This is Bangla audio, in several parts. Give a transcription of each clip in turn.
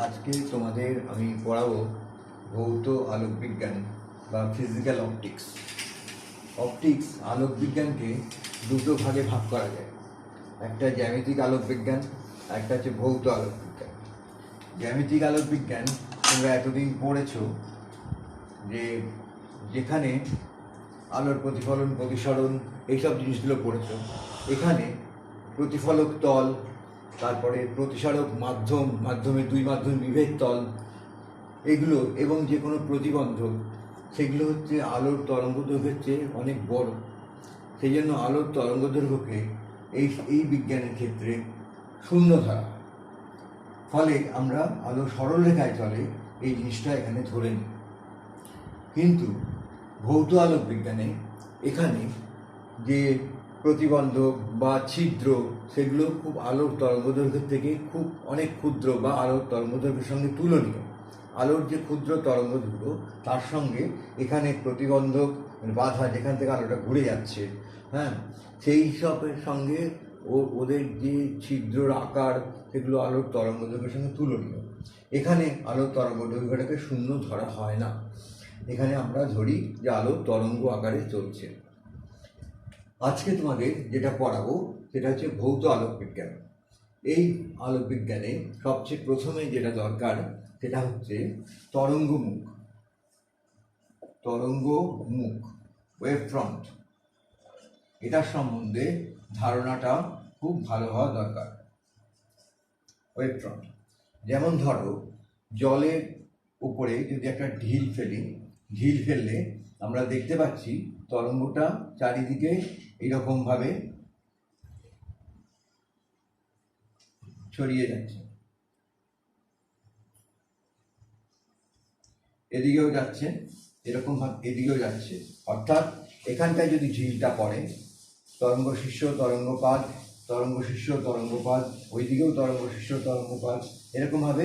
আজকে তোমাদের আমি পড়াবো ভৌত আলোক বিজ্ঞান বা ফিজিক্যাল অপটিক্স। অপটিক্স আলোক বিজ্ঞানকে দুটো ভাগে ভাগ করা যায়, একটা জ্যামিতিক আলোক বিজ্ঞান, একটা হচ্ছে ভৌত আলোক বিজ্ঞান। জ্যামিতিক আলোক বিজ্ঞান তোমরা এতদিন পড়েছো যে যেখানে আলোর প্রতিফলন প্রতিসরণ এইসব জিনিসগুলো পড়েছো। এখানে প্রতিফলক তল, তারপরে প্রতিসারক মাধ্যম, মাধ্যমে দুই মাধ্যম বিভেদ তল, এগুলো এবং যে কোনো প্রতিবন্ধক, সেগুলো হচ্ছে আলোর তরঙ্গদৈর্ঘ্যের চেয়ে অনেক বড়। সেই জন্য আলোর তরঙ্গদৈর্ঘ্যকে এই বিজ্ঞানের ক্ষেত্রে শূন্য ধরা হয়। ফলে আমরা আলো সরল রেখায় চলে এই জিনিসটা এখানে ধরে নিই। কিন্তু ভৌত আলোক বিজ্ঞানে এখানে যে প্রতিবন্ধক বা ছিদ্র, সেগুলো খুব আলোর তরঙ্গদৈর্ঘ্যের থেকে খুব অনেক ক্ষুদ্র বা আলোর তরঙ্গদৈর্ঘ্যের সঙ্গে তুলনীয়। আলোর যে ক্ষুদ্র তরঙ্গদৈর্ঘ্য তার সঙ্গে এখানে প্রতিবন্ধক বাধা, যেখান থেকে আলোটা ঘুরে যাচ্ছে, সেই সবের সঙ্গে ওদের যে ছিদ্রর আকার, সেগুলো আলোর তরঙ্গদৈর্ঘ্যের সঙ্গে তুলনীয়। এখানে আলোর তরঙ্গদৈর্ঘ্যটাকে শূন্য ধরা হয় না, এখানে আমরা ধরি যে আলো তরঙ্গ আকারে চলছে। আজকে তোমাদের যেটা পড়াবো সেটা হচ্ছে ভৌত আলোক বিজ্ঞান। এই আলোক বিজ্ঞানে সবচেয়ে প্রথমে যেটা দরকার সেটা হচ্ছে তরঙ্গমুখ। তরঙ্গমুখ, ওয়েভ ফ্রন্ট, এটার সম্বন্ধে ধারণাটা খুব ভালো হওয়া দরকার। ওয়েভ ফ্রন্ট, যেমন ধরো জলের উপরে যদি একটা ঢিল ফেললে আমরা দেখতে পাচ্ছি তরঙ্গটা চারিদিকে এইরকমভাবে ছড়িয়ে যাচ্ছে, এদিকেও যাচ্ছে, এরকম ভাবে এদিকেও যাচ্ছে। অর্থাৎ এখানটায় যদি ঢিলটা পড়ে, তরঙ্গ শীর্ষ তরঙ্গপাত, তরঙ্গ শীর্ষ তরঙ্গপাত, ওইদিকেও তরঙ্গ শীর্ষ তরঙ্গপাত, এরকমভাবে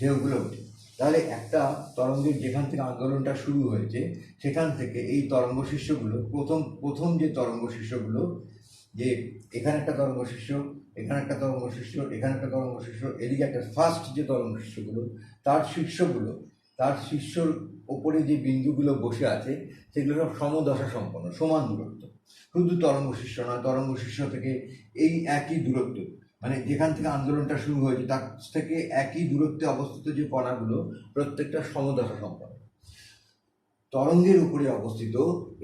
ঢেউগুলো ওঠে। তাহলে একটা তরঙ্গের যেখান থেকে আন্দোলনটা শুরু হয়েছে সেখান থেকে এই তরঙ্গ শীর্ষগুলো, প্রথম যে তরঙ্গ শীর্ষগুলো, যে এখানে একটা তরঙ্গ শীর্ষ, এখানে একটা তরঙ্গ শীর্ষ, এখানে একটা তরঙ্গ শীর্ষ, এদিকে একটা ফার্স্ট যে তরঙ্গ শীর্ষগুলো, তার শীর্ষর ওপরে যে বিন্দুগুলো বসে আছে সেগুলো সব সমদশা সম্পন্ন, সমান দূরত্ব। শুধু তরঙ্গ শীর্ষ নয়, তরঙ্গ শীর্ষ থেকে এই একই দূরত্ব, মানে যেখান থেকে আন্দোলনটা শুরু হয়েছে তার থেকে একই দূরত্বে অবস্থিত যে কণাগুলো, প্রত্যেকটা সমদশা সম্পন্ন। তরঙ্গের উপরে অবস্থিত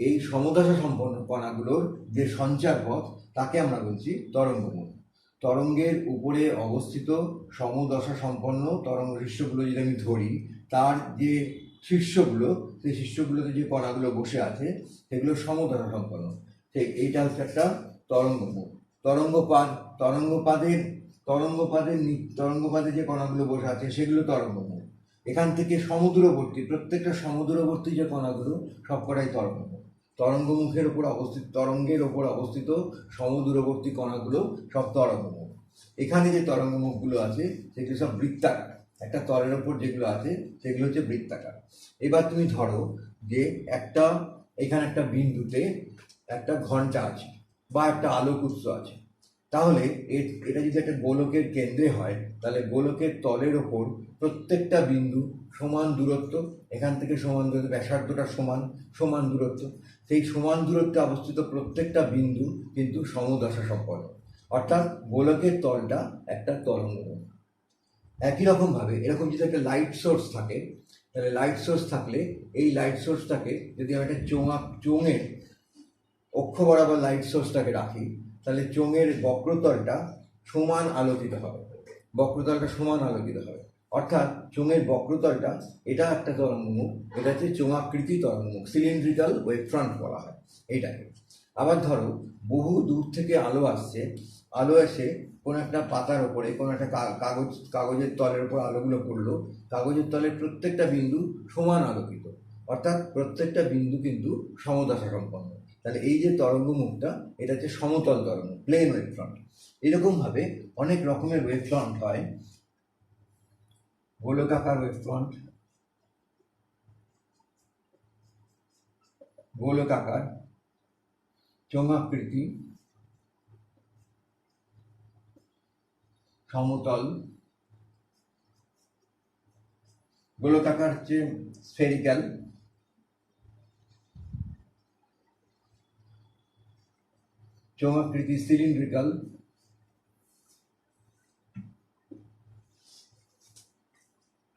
এই সমদশা সম্পন্ন কণাগুলোর যে সঞ্চার পথ, তাকে আমরা বলছি তরঙ্গমুখ। তরঙ্গের উপরে অবস্থিত সমদশা সম্পন্ন তরঙ্গ শীর্ষগুলো যদি আমি ধরি, তার যে শীর্ষগুলো, সেই শীর্ষগুলোতে যে কণাগুলো বসে আছে সেগুলো সমদশা সম্পন্ন। ঠিক এইটা হচ্ছে একটা তরঙ্গমুখ। তরঙ্গপাদে যে কণাগুলো বসে আছে সেগুলো তরঙ্গমুখ। এখান থেকে সমদূরবর্তী, প্রত্যেকটা সমদূরবর্তী যে কণাগুলো সবকটাই তরঙ্গমুখ। তরঙ্গের ওপর অবস্থিত সমদূরবর্তী কণাগুলো সব তরঙ্গমুখ। এখানে যে তরঙ্গমুখগুলো আছে সেগুলো সব বৃত্তাকার, একটা তলের ওপর যেগুলো আছে সেগুলো হচ্ছে বৃত্তাকার। এবার তুমি ধরো যে এখানে একটা বিন্দুতে একটা ঘণ্টা আছে বা একটা আলোক উৎস আছে, তাহলে এটা যদি একটা গোলকের কেন্দ্রে হয়, তাহলে গোলকের তলের ওপর প্রত্যেকটা বিন্দু সমান দূরত্ব, এখান থেকে সমান দূরত্ব, ব্যাসার্ধটা সমান দূরত্ব, সেই সমান দূরত্বে অবস্থিত প্রত্যেকটা বিন্দু কিন্তু সমদশা সম্পন্ন, অর্থাৎ গোলকের তলটা একটা তরঙ্গমুখ। একই রকমভাবে এরকম যদি একটা লাইট সোর্স থাকে, তাহলে লাইট সোর্স থাকলে এই লাইট সোর্সটাকে যদি আমি একটা চোঙের অক্ষ বরাবর লাইট সোর্সটাকে রাখি, তাহলে চোঙের বক্রতলটা সমান আলোকিত হবে, অর্থাৎ চোঙের বক্রতলটা, এটা একটা তরঙ্গমুখ, এটা হচ্ছে চোঙাকৃতি তরঙ্গমুখ, সিলিন্ড্রিক্যাল ওয়েভ ফ্রন্ট বলা হয় এইটাকে। আবার ধরো বহু দূর থেকে আলো এসে কোনো একটা পাতার ওপরে, কোনো একটা কাগজের তলের ওপর আলোগুলো পড়লো, কাগজের তলের প্রত্যেকটা বিন্দু সমান আলোকিত, অর্থাৎ প্রত্যেকটা বিন্দু কিন্তু সমদশা সম্পন্ন। তাহলে এই যে তরঙ্গমুখটা, এটা হচ্ছে সমতল তরঙ্গ, প্লেন ওয়েভ ফ্রন্ট। এরকমভাবে অনেক রকমের ওয়েভ ফ্রন্ট হয়, গোলকাকার ওয়েভ ফ্রন্ট, গোলকাকার, চোঙাকৃতি, সমতল, গোলকাকার হচ্ছে স্ফেরিক্যাল, চোঙাকৃতি সিলিন্ড্রিক্যাল,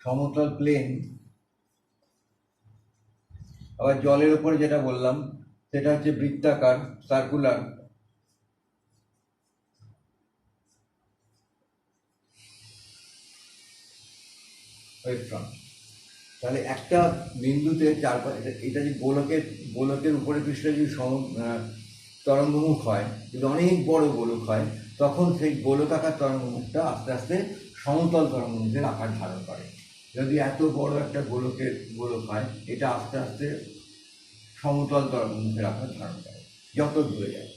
সমতল প্লেন। আবার জলের উপরে যেটা বললাম সেটা হচ্ছে বৃত্তাকার, সার্কুলার। তাহলে একটা বিন্দুতে চারপাশে, এটা যে গোলকের উপরে পৃষ্ঠে যদি তরঙ্গমুখ হয়, যদি অনেক বড় গোলক হয়, তখন সেই গোলকাকার তরঙ্গমুখটা আস্তে আস্তে সমতল তরঙ্গমুখের আকার ধারণ করে। যদি এত বড় একটা গোলক হয়, এটা আস্তে আস্তে সমতল তরঙ্গমুখের আকার ধারণ করে যত দূরে যায়।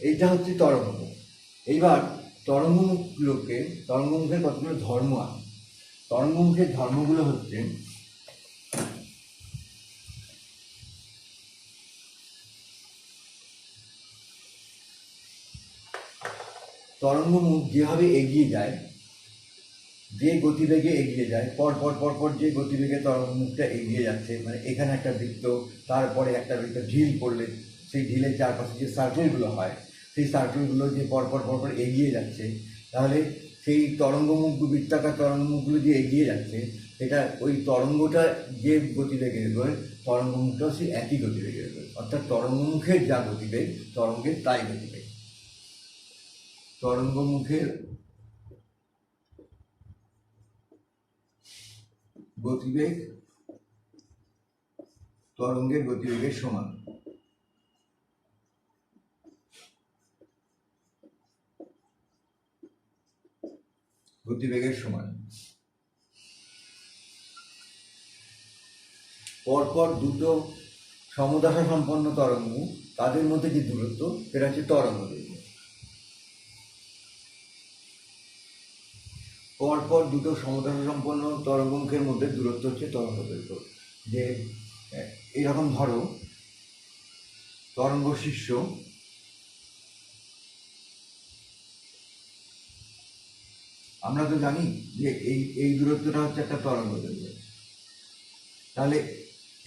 এইটা হচ্ছে তরঙ্গমুখ। এইবার তরঙ্গমুখের কতগুলো ধর্ম আছে। তরঙ্গমুখের ধর্মগুলো হচ্ছে, তরঙ্গমুখ যেভাবে এগিয়ে যায়, যে গতিবেগে এগিয়ে যায়, পরপর যে গতিবেগে তরঙ্গমুখটা এগিয়ে যাচ্ছে, মানে এখানে একটা বৃত্ত, তারপরে একটা বৃত্ত, ঢিল পড়লে সেই ঢিলের চারপাশে যে সার্কেলগুলো হয়, সেই সার্কেলগুলো যে পরপর এগিয়ে যাচ্ছে, তাহলে সেই বৃত্তাকার তরঙ্গমুখগুলো যে এগিয়ে যাচ্ছে, এটা ওই তরঙ্গটা যে গতিবেগে এগোয়, তরঙ্গমুখটাও সেই একই গতিবেগে এগোয়। অর্থাৎ তরঙ্গমুখের যা গতিবেগ, তরঙ্গের তাই গতিবেগ। তরঙ্গমুখের গতিবেগ তরঙ্গের গতিবেগের সমান। পরপর দুটো সমদশা সম্পন্ন তরঙ্গ, তাদের মধ্যে যে দূরত্ব, সেটা হচ্ছে তরঙ্গ দৈর্ঘ্য। পরপর দুটো সমদশা সম্পন্ন তরঙ্গমুখের মধ্যে দূরত্ব হচ্ছে তরঙ্গ দৈর্ঘ্য। যে এরকম ধরো তরঙ্গ শীর্ষ, আমরা তো জানি যে এই দূরত্বটা হচ্ছে একটা তরঙ্গ দৈর্ঘ্য। তাহলে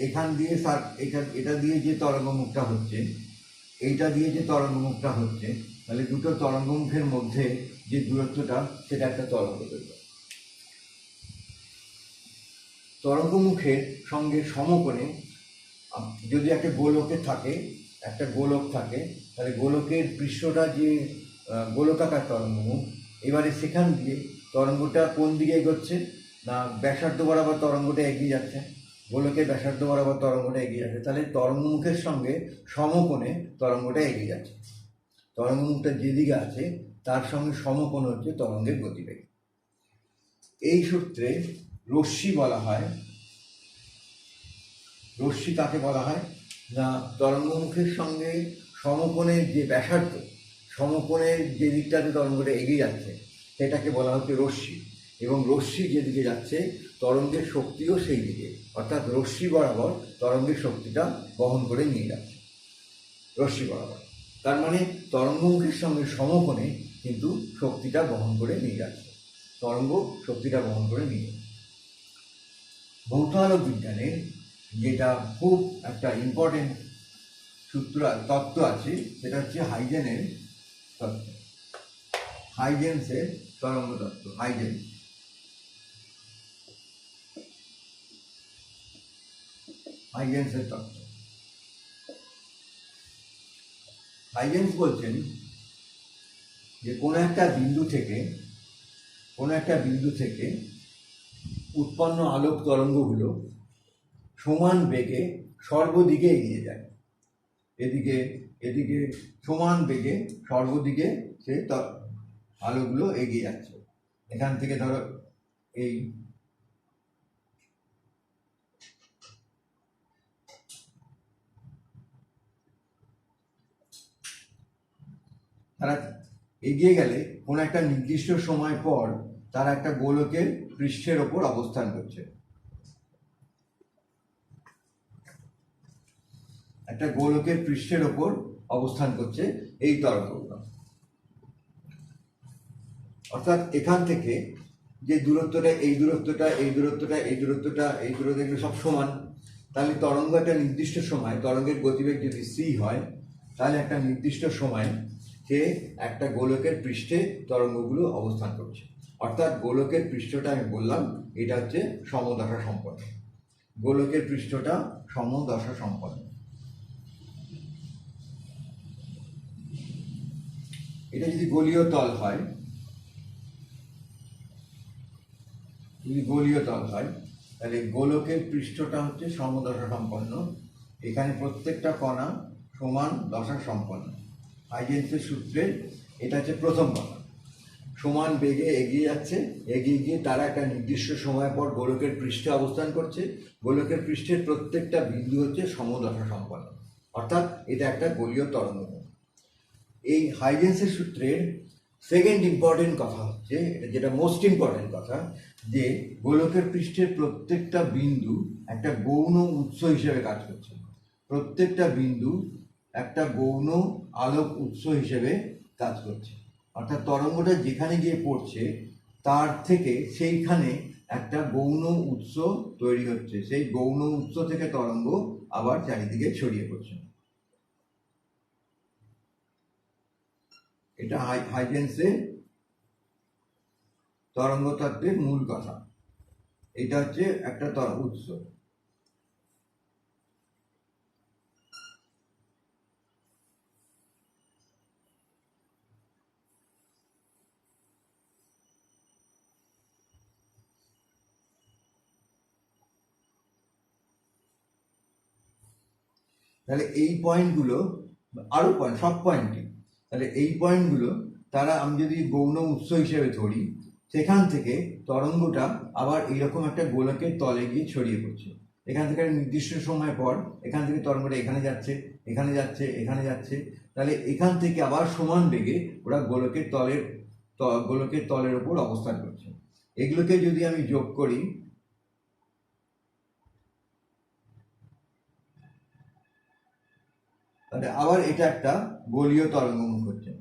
এখান দিয়ে এটা দিয়ে যে তরঙ্গমুখটা হচ্ছে, এইটা দিয়ে যে তরঙ্গমুখটা হচ্ছে, তাহলে দুটো তরঙ্গমুখের মধ্যে যে দূরত্বটা, সেটা একটা তরঙ্গ দৈর্ঘ্য। তরঙ্গমুখের সঙ্গে সমকোণে যদি একটা গোলক থাকে, তাহলে গোলকের পৃষ্ঠটা যে গোলকাকার তরঙ্গমুখ, এবারে সেখান দিয়ে তরঙ্গটা কোন দিকে এগোচ্ছে না, ব্যাসার্ধ বরাবর তরঙ্গটা এগিয়ে যাচ্ছে, গোলকের ব্যাসার্ধ বরাবর তরঙ্গটা এগিয়ে যাচ্ছে। তাহলে তরঙ্গমুখের সঙ্গে সমকোণে তরঙ্গটা এগিয়ে যাচ্ছে। তরঙ্গমুখটা যেদিকে আছে তার সঙ্গে সমকোণ হচ্ছে তরঙ্গের গতিবেগ। এই সূত্রে রশ্মি বলা হয়, রশ্মি কাকে বলা হয় না, তরঙ্গমুখের সঙ্গে সমকোণের যে ব্যাসার্ধ, সমকোণের যে দিকটাতে তরঙ্গটা এগিয়ে যাচ্ছে, সেটাকে বলা হচ্ছে রশ্মি। এবং রশ্মি যেদিকে যাচ্ছে, তরঙ্গের শক্তিও সেই দিকে, অর্থাৎ রশ্মি বরাবর তরঙ্গের শক্তিটা বহন করে নিয়ে যাচ্ছে, রশ্মি বরাবর। তার মানে তরঙ্গমুখের সঙ্গে সমকোণে কিন্তু শক্তিটা বহন করে নিয়ে যাচ্ছে, তরঙ্গ শক্তিটা বহন করে নিয়ে যাচ্ছে। ভৌত আলোক বিজ্ঞানে যেটা খুব একটা ইম্পর্টেন্ট তত্ত্ব আছে, সেটা হচ্ছে হাইজেনের তত্ত্ব, হাইজেন্সের তরঙ্গ তত্ত্ব। হাইজেন্সের তত্ত্ব। হাইজেন্স বলছেন যে কোনো একটা বিন্দু থেকে উৎপন্ন আলোক তরঙ্গগুলো সমান বেগে সর্বদিকে এগিয়ে যায়। এদিকে সমান বেগে সর্বদিকে সে আলোগুলো এগিয়ে যাচ্ছে। এখান থেকে ধরো এই তারা এগিয়ে গেলে কোনো একটা নির্দিষ্ট সময় পর তারা একটা গোলকের পৃষ্ঠের ওপর অবস্থান করছে, একটা গোলকের পৃষ্ঠের ওপর অবস্থান করছে এই তরঙ্গগুলো। অর্থাৎ এখান থেকে যে দূরত্বটা এই দূরত্বটা এই দূরত্বটা এই দূরত্বটা এই দূরত্ব এগুলো সব সমান, তাহলে তরঙ্গ একটা নির্দিষ্ট সময়, তরঙ্গের গতিবেগ যদি সি হয়, তাহলে একটা নির্দিষ্ট সময় সে একটা গোলকের পৃষ্ঠে তরঙ্গগুলো অবস্থান করছে। অর্থাৎ গোলকের পৃষ্ঠটা আমি বললাম এটা হচ্ছে সমদশা সম্পন্ন, গোলকের পৃষ্ঠটা সমদশা সম্পন্ন। এটা যদি গোলীয় তল হয়, যদি গোলীয় তল হয় তাহলে গোলকের পৃষ্ঠটা হচ্ছে সমদশা সম্পন্ন, এখানে প্রত্যেকটা কণা সমান দশা সম্পন্ন। হাইজেন্সের সূত্রে এটা হচ্ছে প্রথম কথা, সমান বেগে এগিয়ে যাচ্ছে, এগিয়ে গিয়ে তারা একটা নির্দিষ্ট সময় পর গোলকের পৃষ্ঠে অবস্থান করছে, গোলকের পৃষ্ঠের প্রত্যেকটা বিন্দু হচ্ছে সমদশা সম্পন্ন, অর্থাৎ এটা একটা গোলীয় তরঙ্গ। এই হাইজেন্সের সূত্রের সেকেন্ড ইম্পর্টেন্ট কথা হচ্ছে, যেটা মোস্ট ইম্পর্টেন্ট কথা, যে গোলকের পৃষ্ঠের প্রত্যেকটা বিন্দু একটা গৌণ উৎস হিসেবে কাজ করছে, প্রত্যেকটা বিন্দু একটা গৌণ আলোক উৎস হিসেবে কাজ করছে। অর্থাৎ তরঙ্গটা যেখানে গিয়ে পড়ছে তার থেকে সেইখানে একটা গৌণ উৎস তৈরি হচ্ছে, সেই গৌণ উৎস থেকে তরঙ্গ আবার চারিদিকে ছড়িয়ে পড়ছে। এটা হাইজেন্সের তরঙ্গ তত্ত্বের মূল কথা। এটা হচ্ছে একটা উৎস। তাহলে এই পয়েন্টগুলো আরো পয়েন্ট, সব পয়েন্টই, তাহলে এই পয়েন্টগুলো তারা আমি যদি গৌণ উৎস হিসেবে ধরি, সেখান থেকে তরঙ্গটা আবার এইরকম একটা গোলকের তলে গিয়ে ছড়িয়ে পড়ছে। এখান থেকে একটা নির্দিষ্ট সময় পর এখান থেকে তরঙ্গটা এখানে যাচ্ছে, এখানে যাচ্ছে, এখানে যাচ্ছে, তাহলে এখান থেকে আবার সমান বেগে ওরা গোলকের তলের ওপর অবস্থান করছে। এগুলোকে যদি আমি যোগ করি, তাহলে আবার এটা একটা গোলীয় তরঙ্গমুখ হচ্ছে।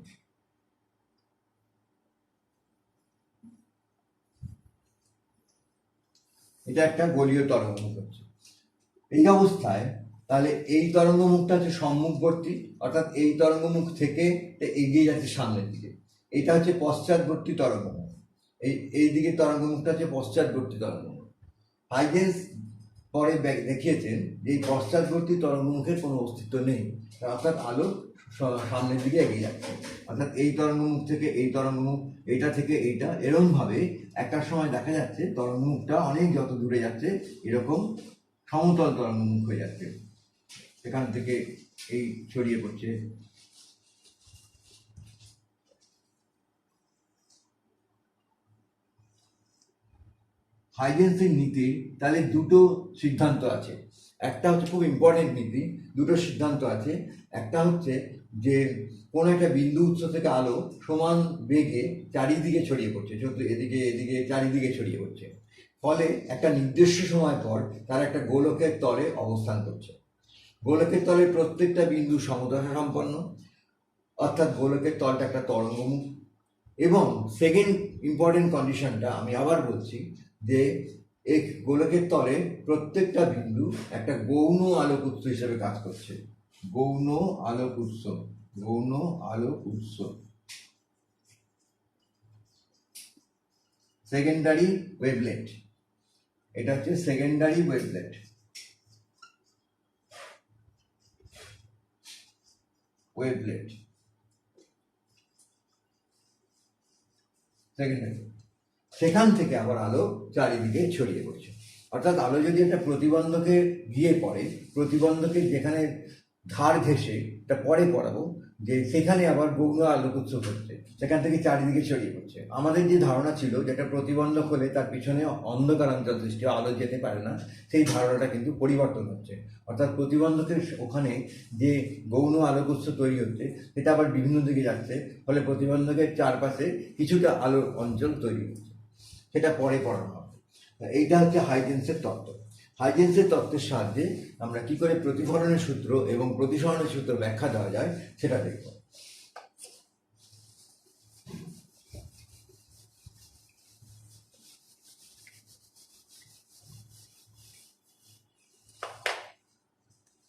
এটা একটা গোলীয় তরঙ্গমুখ হচ্ছে। এই অবস্থায় তাহলে এই তরঙ্গমুখটা হচ্ছে সম্মুখবর্তী, অর্থাৎ এই তরঙ্গমুখ থেকে এগিয়ে যাচ্ছে সামনের দিকে, এটা হচ্ছে পশ্চাৎবর্তী তরঙ্গমুখ। এই দিকে তরঙ্গমুখটা হচ্ছে পশ্চাৎবর্তী তরঙ্গমুখ। হাইজেন্স পরে দেখিয়েছেন যে এই পশ্চাৎবর্তী তরঙ্গমুখের কোনো অস্তিত্ব নেই, অর্থাৎ আলো সামনের দিকে এগিয়ে যাচ্ছে। অর্থাৎ এই তরঙ্গমুখ থেকে এই তরঙ্গমুখ, এইটা থেকে এইটা, এরকমভাবে একটা সময় দেখা যাচ্ছে তরঙ্গমুখটা অনেক যত দূরে যাচ্ছে এরকম সমতল তরঙ্গমুখ হয়ে যাচ্ছে, এখান থেকে এই ছড়িয়ে পড়ছে। হাইজেন্সের নীতির তাহলে দুটো সিদ্ধান্ত আছে, একটা হচ্ছে খুব ইম্পর্টেন্ট নীতি, দুটো সিদ্ধান্ত আছে। একটা হচ্ছে যে কোনো একটা বিন্দু উৎস থেকে আলো সমান বেগে চারিদিকে ছড়িয়ে পড়ছে, এদিকে এদিকে চারিদিকে ছড়িয়ে পড়ছে, ফলে একটা নির্দিষ্ট সময় পর তারা একটা গোলকের তলে অবস্থান করছে। গোলকের তলের প্রত্যেকটা বিন্দু সমদশা সম্পন্ন, অর্থাৎ গোলকের তলটা একটা তরঙ্গমুখ। এবং সেকেন্ড ইম্পর্টেন্ট কন্ডিশনটা আমি আবার বলছি যে এই গোলকের তলে প্রত্যেকটা বিন্দু একটা গৌণ আলোক উৎস হিসেবে কাজ করছে, গৌণ আলোক উৎস, গৌণ আলোক উৎস, সেকেন্ডারি ওয়েভলেট। এটা হচ্ছে সেকেন্ডারি ওয়েভলেট। ওয়েভলেট সেকেন্ডারি, সেখান থেকে আবার আলো চারিদিকে ছড়িয়ে পড়ছে। অর্থাৎ আলো যদি একটা প্রতিবন্ধকে গিয়ে পড়ে, প্রতিবন্ধকের যেখানে ধার ঘেঁষে, এটা পরে পড়াবো, যে সেখানে আবার গৌণ আলোক উৎস হচ্ছে, সেখান থেকে চারিদিকে ছড়িয়ে পড়ছে। আমাদের যে ধারণা ছিল যেটা প্রতিবন্ধক হলে তার পিছনে অন্ধকারাঞ্চল সৃষ্টি, আলো যেতে পারে না, সেই ধারণাটা কিন্তু পরিবর্তন হচ্ছে। অর্থাৎ প্রতিবন্ধকের ওখানে যে গৌণ আলোক উৎস তৈরি হচ্ছে সেটা আবার বিভিন্ন দিকে যাচ্ছে, ফলে প্রতিবন্ধকের চারপাশে কিছুটা আলোর অঞ্চল তৈরি হচ্ছে, সেটা পরে পড়ানো হবে। এইটা হচ্ছে হাইজেন্সের তত্ত্ব। হাইজেন্সের তত্ত্বের সাহায্যে আমরা কি করে প্রতিফলনের সূত্র এবং প্রতিসরণের সূত্র ব্যাখ্যা দেওয়া যায় সেটা দেখব।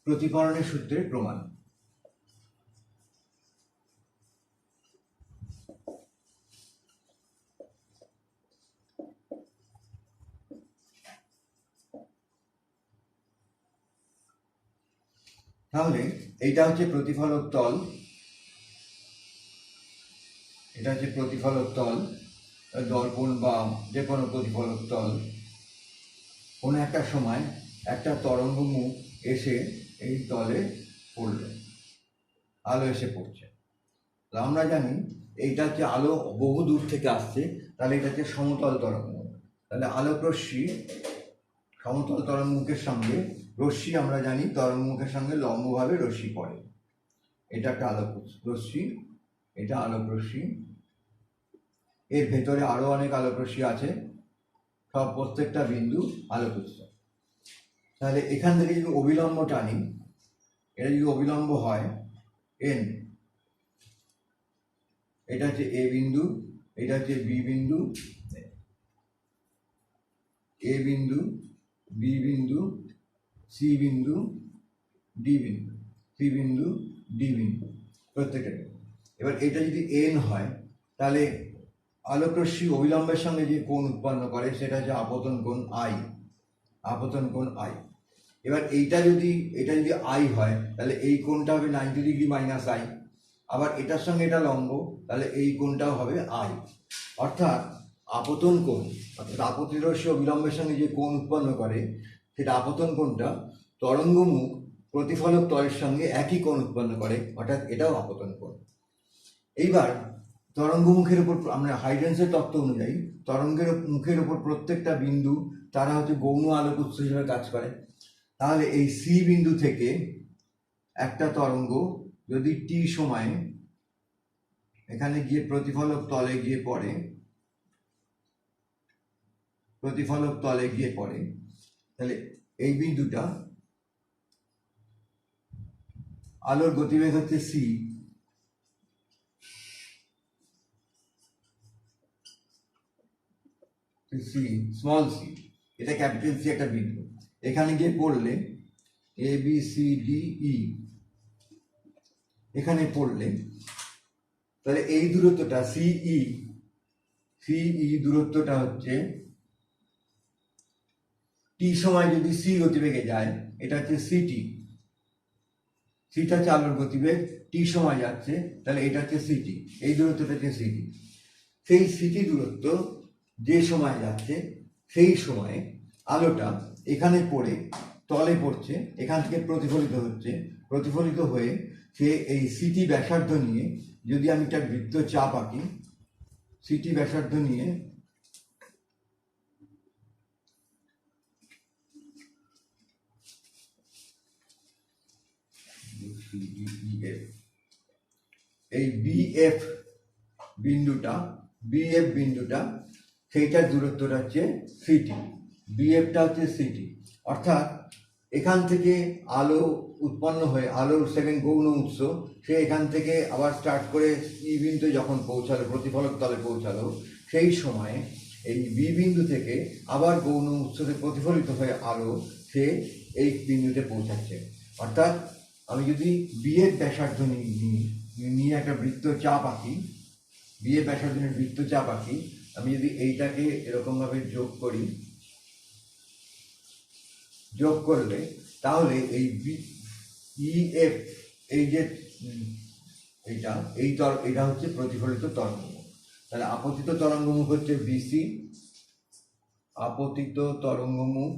প্রতিফলনের সূত্রের প্রমাণ। তাহলে এইটা হচ্ছে প্রতিফলক তল, এটা হচ্ছে প্রতিফলক তল, দর্পণ বা যে কোনো প্রতিফলক তল। কোনো একটা সময় একটা তরঙ্গ মুখ এসে এই তলে পড়লো, আলো এসে পড়ছে। আমরা জানি এইটা হচ্ছে আলো বহু দূর থেকে আসছে, তাহলে এটা হচ্ছে সমতল তরঙ্গ। তাহলে আলোক রশ্মি সমতল তরঙ্গ মুখের সঙ্গে রশ্মি, আমরা জানি তরঙ্গ মুখের সঙ্গে লম্বভাবে রশ্মি পড়ে। এটা একটা আলোক রশ্মি, এটা আলোক রশ্মি। এর ভেতরে আরো অনেক আলোক রশ্মি আছে, সব প্রত্যেকটা বিন্দু আলোক উৎস। তাহলে এখান থেকে যদি অবিলম্ব টানি, এটা যদি অবিলম্ব হয় এন, এটা হচ্ছে এ বিন্দু, এটা হচ্ছে বি বিন্দু, এ বিন্দু, বি বিন্দু, সি বিন্দু, ডি বিন্দু, সি বিন্দু, ডি বিন্দু, প্রত্যেকটা। এবার এটা যদি এন হয়, তাহলে আলোক রশ্মি অবিলম্বের সঙ্গে যে কোণ উৎপন্ন করে সেটা হচ্ছে আপতন কোণ আই, আপতন কোণ আই। এবার এটা যদি আই হয়, তাহলে এই কোণটা হবে 90 ডিগ্রি মাইনাস আই। আবার এটার সঙ্গে এটা লম্ব, তাহলে এই কোণটাও হবে আই। অর্থাৎ আপতন কোণ, অর্থাৎ আপতিত রশ্মি অবিলম্বের সঙ্গে যে কোণ উৎপন্ন করে সেটা আপতন কোণটা তরঙ্গমুখ প্রতিফলক তলের সঙ্গে একই কোণ উৎপন্ন করে, অর্থাৎ এটাও আপতন কোণ। এইবার তরঙ্গমুখের উপর আমরা হাইডেন্সের তত্ত্ব অনুযায়ী তরঙ্গের মুখের উপর প্রত্যেকটা বিন্দু তারা হচ্ছে গৌণ আলোক উৎস হিসেবে কাজ করে। তাহলে এই সি বিন্দু থেকে একটা তরঙ্গ যদি টি সময়ে এখানে গিয়ে প্রতিফলক তলে গিয়ে পড়ে, প্রতিফলক তলে গিয়ে পড়ে, তাহলে এই বিন্দুটা আলোর গতিবেগ হচ্ছে সি, সি স্মল সি, এটা ক্যাপিটাল সি একটা বিন্দু। এখানে গিয়ে পড়লে A B C D E, এখানে পড়লে তাহলে এই দূরত্বটা সিই, সিই দূরত্বটা হচ্ছে টি সময় যদি সি গতিবেগে যায়, এটা হচ্ছে সিটি, সিটা হচ্ছে আলোর গতিবেগ, টি সময় যাচ্ছে, তাহলে এটা হচ্ছে সিটি, এই দূরত্বটা হচ্ছে সিটি। সেই সিটি দূরত্ব যে সময় যাচ্ছে সেই সময়ে আলোটা এখানে পড়ে তলে পড়ছে, এখান থেকে প্রতিফলিত হচ্ছে, প্রতিফলিত হয়ে সে এই সিটি ব্যাসার্ধ নিয়ে, যদি আমি একটা বৃত্ত চাপ আঁকি, সিটি ব্যাসার্ধ নিয়ে এই বিএফ বিন্দুটা, বিএফ বিন্দুটা সেইটার দূরত্বটা হচ্ছে সিটি, বিএফটা হচ্ছে সিটি। অর্থাৎ এখান থেকে আলো উৎপন্ন হয়ে, আলোর সেকেন্ড গৌণ উৎস, সে এখান থেকে আবার স্টার্ট করে ই বিন্দু যখন পৌঁছালো, প্রতিফলক তলে পৌঁছালো, সেই সময়ে এই বি বিন্দু থেকে আবার গৌণ উৎসে প্রতিফলিত হয়ে আলো সে এই বিন্দুতে পৌঁছাচ্ছে। অর্থাৎ আমি যদি বিএফ ব্যাসার্ধ নিয়ে একটা বৃত্ত চাপ আঁকি, বিএফ ব্যাসার্ধ নিয়ে বৃত্ত চাপ আঁকি, আমি যদি এইটাকে এরকমভাবে যোগ করি, যোগ করলে তাহলে এই ইএফ, এই যে এটা হচ্ছে প্রতিফলিত তরঙ্গমুখ। তাহলে আপতিত তরঙ্গমুখ হচ্ছে বিসি, আপতিত তরঙ্গমুখ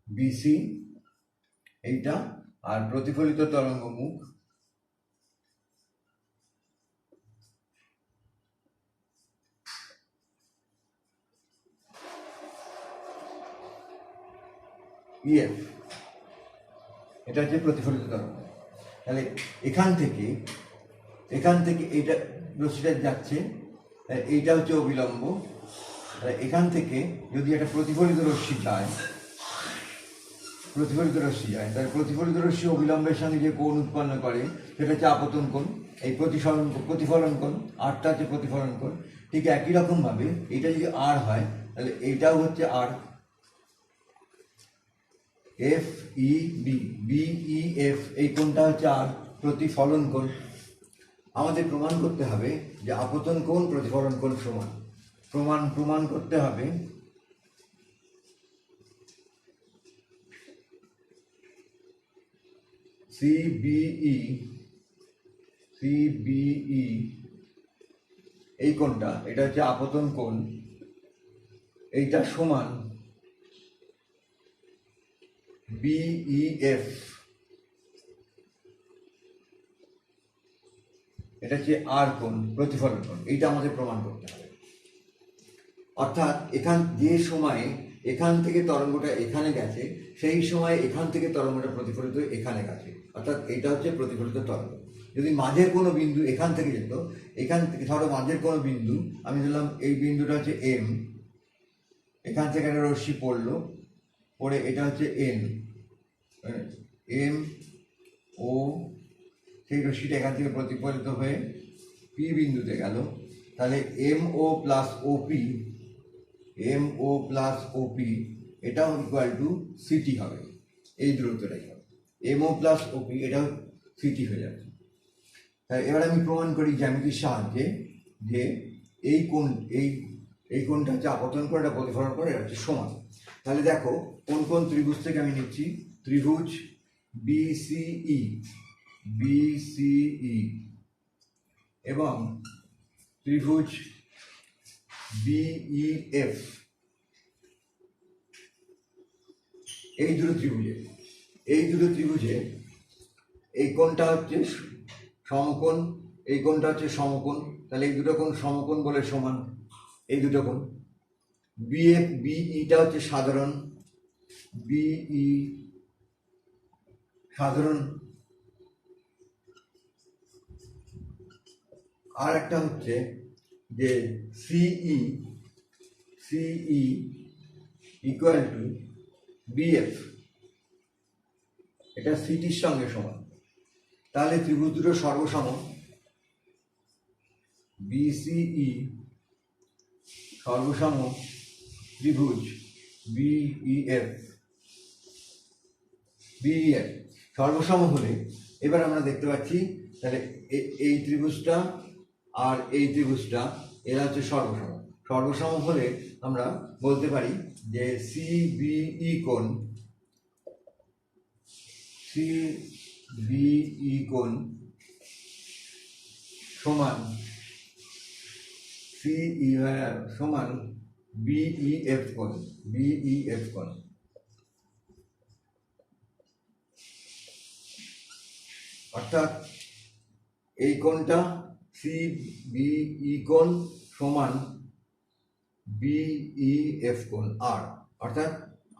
বিসি এইটা, আর প্রতিফলিত তরঙ্গমুখ ইএফ, এটা হচ্ছে প্রতিফলিত তরঙ্গ। তাহলে এখান থেকে এইটা রশ্মিটা যাচ্ছে, এইটা হচ্ছে অবিলম্ব। এখান থেকে যদি একটা প্রতিফলিত রশ্মি যায়, তাহলে প্রতিফলিত রশ্মি অবিলম্বের সঙ্গে যে কোণ উৎপন্ন করে সেটা হচ্ছে আপতন কোণ, এই প্রতিফলন কোণ, আরটা হচ্ছে প্রতিফলন কোণ। ঠিক একই রকমভাবে এটা যদি আর হয়, তাহলে এইটাও হচ্ছে আর, F E B, B E F, এই কোণটা হচ্ছে আর প্রতিফলন কোণ। আমাদের প্রমাণ করতে হবে যে আপতন কোণ প্রতিফলন কোণ সমান। প্রমাণ করতে হবে সিবিই এই কোণটা, এটা হচ্ছে আপতন কোণ, এইটা সমান বিইএফ, এটা হচ্ছে আর কোণ প্রতিফলন কোণ। এইটা আমাদের প্রমাণ করতে হবে। অর্থাৎ যে সময়ে এখান থেকে তরঙ্গটা এখানে গেছে, সেই সময় এখান থেকে তরঙ্গটা প্রতিফলিত এখানে গেছে, অর্থাৎ এটা হচ্ছে প্রতিফলিত তরঙ্গ। যদি মাঝের কোনো বিন্দু এখান থেকে যেত, এখান থেকে ধরো মাঝের কোনো বিন্দু, আমি ধরলাম এই বিন্দুটা হচ্ছে এম, এখান থেকে একটা রশ্মি পড়লো, পড়ে এটা হচ্ছে এম ও, সেই রশ্মিটা এখান থেকে প্রতিফলিত হয়ে পি বিন্দুতে গেল, তাহলে এম ও প্লাস ওপি এটাও ইকুয়াল টু সিটি হবে, এই দূরত্বটাই হবে এম ও প্লাস ওপি, এটাও সিটি হয়ে যাবে। তাই এবার আমি প্রমাণ করি জ্যামিতির সাহায্যে যে এই কোণটা হচ্ছে আপতন কোণ, এটা প্রতিফলন কোণ, এটা হচ্ছে সমান। তাহলে দেখো কোন ত্রিভুজ থেকে আমি নিচ্ছি, ত্রিভুজ বিসিই এবং ত্রিভুজ বিইএফ, এই দুটো ত্রিভুজে এই কোণটা হচ্ছে সমকোণ, এই কোণটা হচ্ছে সমকোণ, তাহলে এই দুটো কোণ সমকোণ বলে সমান। এই দুটো কোণ বিইটা হচ্ছে সাধারণ, বিই সাধারণ, আর একটা হচ্ছে যে সিই ইকুয়াল টু বিএফ, এটা সিটির সঙ্গে সমান। তাহলে ত্রিভুজ দুটো সর্বসম, বিসিই সর্বসম ত্রিভুজ বিইএফ সর্বসম হলে এবার আমরা দেখতে পাচ্ছি তাহলে এই ত্রিভুজটা আর এই ত্রিভুজটা এরা হচ্ছে সর্বসম হলে আমরা বলতে পারি যে সিবিই কোণ সমান সমান বিইএফ কোণ। অর্থাৎ এই কোণটা সিবিই কোণ সমান বিইএফ কোণ আর, অর্থাৎ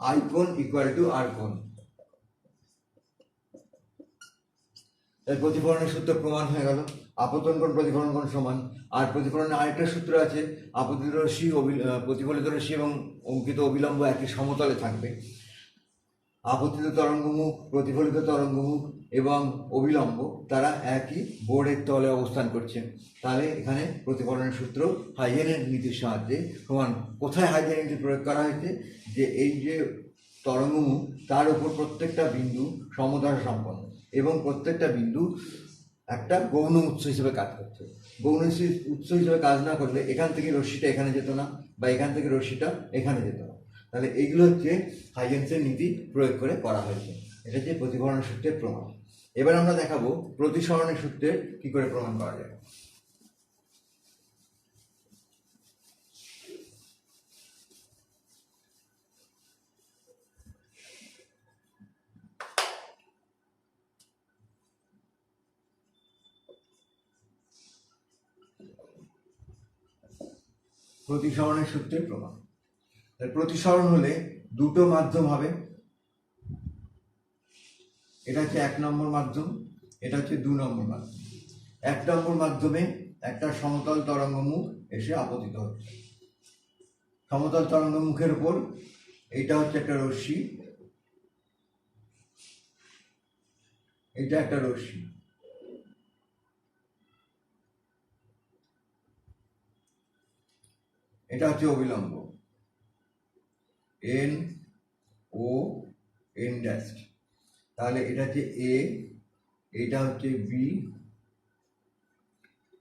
আই কোণ ইকুয়াল টু আর কোণ। প্রতিফলনের সূত্র প্রমাণ হয়ে গেল, আপতন কোণ প্রতিফলন কোণ সমান। আর প্রতিফলনের আরেকটা সূত্র আছে, আপতিত রশ্মি প্রতিফলিত রশ্মি এবং অঙ্কিত অবিলম্ব একই সমতলে থাকবে। আপতিত তরঙ্গমুখ, প্রতিফলিত তরঙ্গমুখ এবং অবিলম্ব তারা একই বোর্ডের তলে অবস্থান করছে। তাহলে এখানে প্রতিফলনের সূত্র হাইজেনের নীতির সাহায্যে প্রমাণ। কোথায় হাইজেনের নীতি প্রয়োগ করা হয়েছে, যে এই যে তরঙ্গমুখ তার উপর প্রত্যেকটা বিন্দু সমদশা সম্পন্ন এবং প্রত্যেকটা বিন্দু একটা গৌণ উৎস হিসেবে কাজ করছে। গৌণ উৎস হিসেবে কাজ না করলে এখান থেকে রশ্মিটা এখানে যেত না, বা এখান থেকে রশ্মিটা এখানে যেত না। তাহলে এইগুলো হচ্ছে হাইজেন্সের নীতি প্রয়োগ করে করা হয়েছে। এটা হচ্ছে প্রতিফলন সূত্রের প্রমাণ। এবার আমরা দেখাবো প্রতিসরণের সূত্রে কি করে প্রমাণ করা যায়। প্রতিসরণের সূত্রের প্রমাণ। প্রতিসরণ হলে দুটো মাধ্যম হবে, এটা হচ্ছে 1 নম্বর মাধ্যম, এটা হচ্ছে 2 নম্বর মাধ্যম। 1 নম্বর মাধ্যমে একটা সমতল তরঙ্গমুখ এসে আপতিত হচ্ছে। সমতল তরঙ্গমুখের উপর এইটা হচ্ছে একটা রশ্মি, এটা একটা রশ্মি, এটা হচ্ছে অবিলম্ব, এন ও এন ড্যাশ। তাহলে এটা হচ্ছে এ, এটা হচ্ছে বি,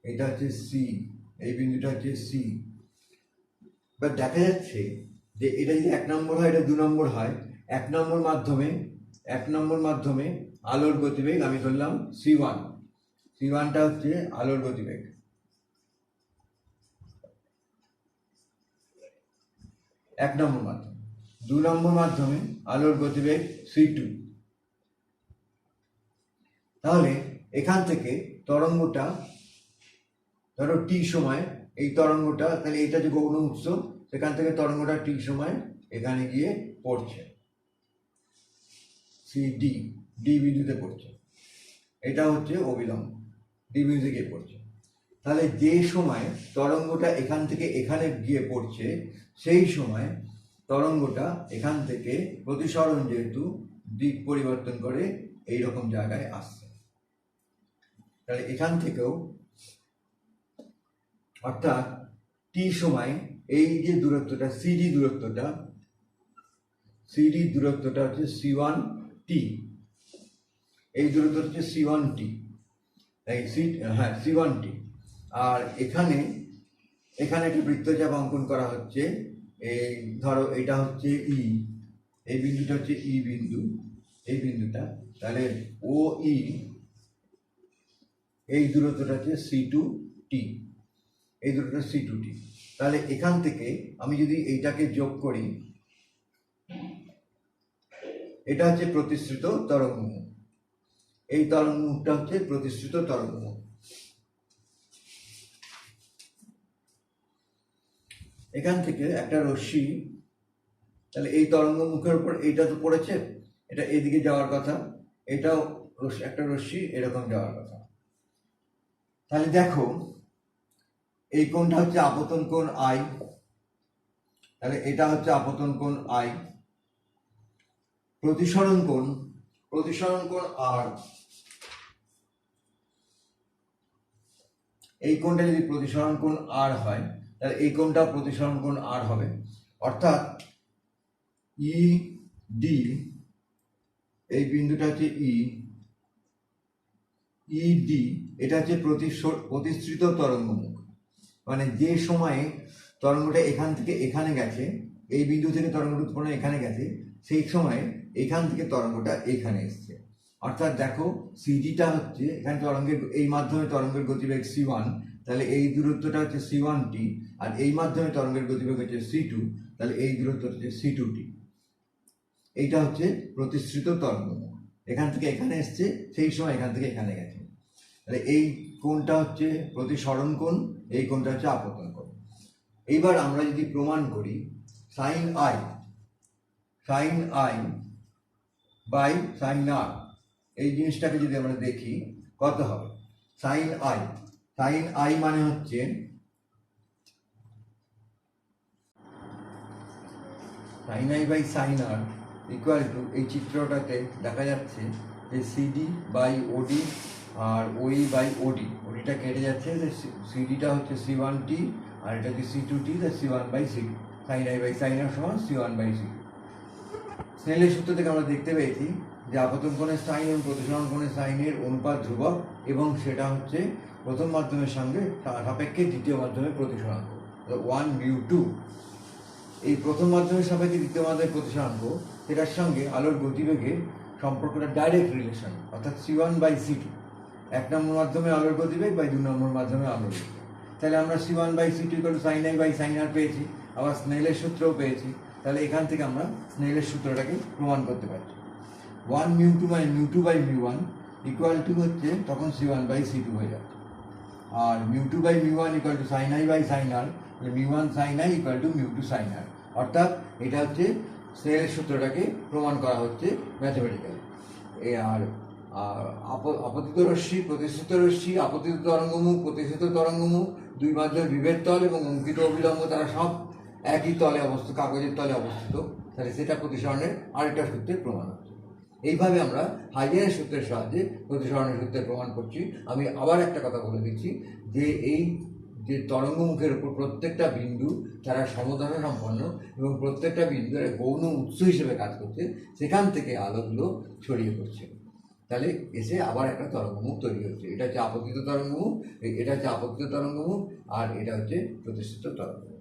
এটা হচ্ছে সি, এই বিন্দুটা হচ্ছে সি। এবার দেখা যাচ্ছে যে এটা যদি 1 নম্বর হয়, এটা 2 নম্বর হয়। 1 নম্বর মাধ্যমে আলোর গতিবেগ আমি ধরলাম c1, c1টা হচ্ছে আলোর গতিবেগ। 1 নম্বর মাধ্যমে। 2 নম্বর মাধ্যমে আলোর গতিবেগ c2। তাহলে এখান থেকে তরঙ্গটা ধরো টি সময়, এই তরঙ্গটা, তাহলে এটা যে গৌণ উৎস, সেখান থেকে তরঙ্গটা টি সময় এখানে গিয়ে পড়ছে, ডি বিন্দুতে পড়ছে। এটা হচ্ছে অবিলম্ব, ডি বিন্দুতে গিয়ে পড়ছে। তাহলে যে সময় তরঙ্গটা এখান থেকে এখানে গিয়ে পড়ছে, সেই সময় তরঙ্গটা এখান থেকে প্রতিসরণ যেহেতু দিক পরিবর্তন করে এই রকম জায়গায় আসছে। তাহলে এখান থেকেও, অর্থাৎ টি সময় এই যে দূরত্বটা সিডি দূরত্বটা হচ্ছে c1t, এই দূরত্বটা হচ্ছে c1t, তাই c1t। আর এখানে একটা বৃত্তচাপ অঙ্কন করা হচ্ছে। এই ধরো এটা হচ্ছে ই, এই বিন্দুটা হচ্ছে ই বিন্দু, এই বিন্দুটা। তাহলে ও ই, এই দূরত্বটা হচ্ছে c2t, এই দূরত্বটা c2t। তাহলে এখান থেকে আমি যদি এইটাকে যোগ করি, এটা হচ্ছে প্রতিসৃত তরঙ্গমুখ, এই তরঙ্গমুখটা হচ্ছে প্রতিসৃত তরঙ্গমুখ। এখান থেকে একটা রশ্মি, তাহলে এই তরঙ্গমুখের উপর এইটা তো পড়েছে, এটা এদিকে যাওয়ার কথা, এটাও একটা রশ্মি এরকম যাওয়ার কথা। তাহলে দেখো এই কোণটা হচ্ছে আপতন কোণ আই, তাহলে এটা হচ্ছে আপতন কোণ আই। প্রতিসরণ কোণ আর, এই কোণটা যদি প্রতিসরণ কোণ আর হয়, তাহলে এই কোণটা প্রতিসরণ কোণ আর হবে। অর্থাৎ ই ডি, এই বিন্দুটা হচ্ছে ই ডি, এটা হচ্ছে প্রতিসৃত তরঙ্গমুখ। মানে যে সময়ে তরঙ্গটা এখান থেকে এখানে গেছে, এই বিন্দু থেকে তরঙ্গটা উৎপন্ন এখানে গেছে, সেই সময় এখান থেকে তরঙ্গটা এখানে এসছে। অর্থাৎ দেখো সিডিটা হচ্ছে এখানে তরঙ্গের, এই মাধ্যমে তরঙ্গের গতিবেগ c1, তাহলে এই দূরত্বটা হচ্ছে c1t, আর এই মাধ্যমে তরঙ্গের গতিবেগ হচ্ছে c2, তাহলে এই দূরত্বটা হচ্ছে c2t। এইটা হচ্ছে প্রতিসৃত তরঙ্গমুখ, এখান থেকে এখানে এসছে, সেই সময় এখান থেকে এখানে গেছে। তাহলে এই কোণটা হচ্ছে প্রতিসরণ কোণ, এই কোণটা হচ্ছে আপতন কোণ। এইবার আমরা যদি প্রমাণ করি সাইন আই বাই সাইন আর, এই জিনিসটাকে যদি আমরা দেখি কত হবে। সাইন আই মানে হচ্ছে sine I by sine R equal to, এই চিত্রটাতে দেখা যাচ্ছে যে সিডি বাই ওডি আর ওই বাই ওডি, ওডিটা কেটে যাচ্ছে, সিডিটা হচ্ছে c1t আর এটা হচ্ছে c2t, c1 by c2, sine I by sine r সমান c1 বাই c2। স্নেলের সূত্র থেকে আমরা দেখতে পেয়েছি যে আপতন কোণের সাইন এবং প্রতিসরণ কোণের সাইনের অনুপাত ধ্রুবক, এবং সেটা হচ্ছে প্রথম মাধ্যমের সঙ্গে সাপেক্ষে দ্বিতীয় মাধ্যমের প্রতিসরাঙ্ক 1/2। এই প্রথম মাধ্যমের সাপেক্ষে দ্বিতীয় মাধ্যমের প্রতিসরাঙ্ক, সেটার সঙ্গে আলোর গতিবেগের সম্পর্কটা ডাইরেক্ট রিলেশন, অর্থাৎ c1 বাই c2, 1 নম্বর মাধ্যমে আলোর গতিবেগ বাই 2 নম্বর মাধ্যমে আলোর গতিবেগ। তাহলে আমরা c1 by c2 sine I by sine r পেয়েছি, আবার স্নেলের সূত্রও পেয়েছি। তাহলে এখান থেকে আমরা স্নেলের সূত্রটাকে প্রমাণ করতে পারছি। 1/2 মানে μ2 বাই μ1 ইকুয়াল টু হচ্ছে তখন c1 বাই c2 হয়ে যাচ্ছে, আর μ2 by μ1 equal to sine I by sine r, μ1 sine i equal to μ2 sine r. অর্থাৎ এটা হচ্ছে স্নেলের সূত্রটাকে প্রমাণ করা হচ্ছে ম্যাথমেটিক্যালি। আর আপতিত রশ্মি, প্রতিসৃত রশ্মি, আপতিত তরঙ্গমুখ, প্রতিসৃত তরঙ্গমুখ, দুই মাধ্যমের বিভেদ তল এবং অঙ্কিত অবিলম্ব, তারা সব একই তলে অবস্থিত, কাগজের তলে অবস্থিত। তাহলে সেটা প্রতিসরণের আরেকটা সূত্রের প্রমাণ হচ্ছে। এইভাবে আমরা হাইজেনের সূত্রের সাহায্যে প্রতিসরণের সূত্রের প্রমাণ করছি। আমি আবার একটা কথা বলে দিচ্ছি যে এই যে তরঙ্গমুখের উপর প্রত্যেকটা বিন্দু তারা সমধর্ম সম্পন্ন এবং প্রত্যেকটা বিন্দু একটা গৌণ উৎস হিসেবে কাজ করছে, সেখান থেকে আলোকগুলো ছড়িয়ে পড়ছে, তাহলে এসে আবার একটা তরঙ্গমুখ তৈরি হচ্ছে। এটা হচ্ছে আপতিত তরঙ্গমুখ, এটা হচ্ছে আপতিত তরঙ্গমুখ, আর এটা হচ্ছে প্রতিষ্ঠিত তরঙ্গমুখ।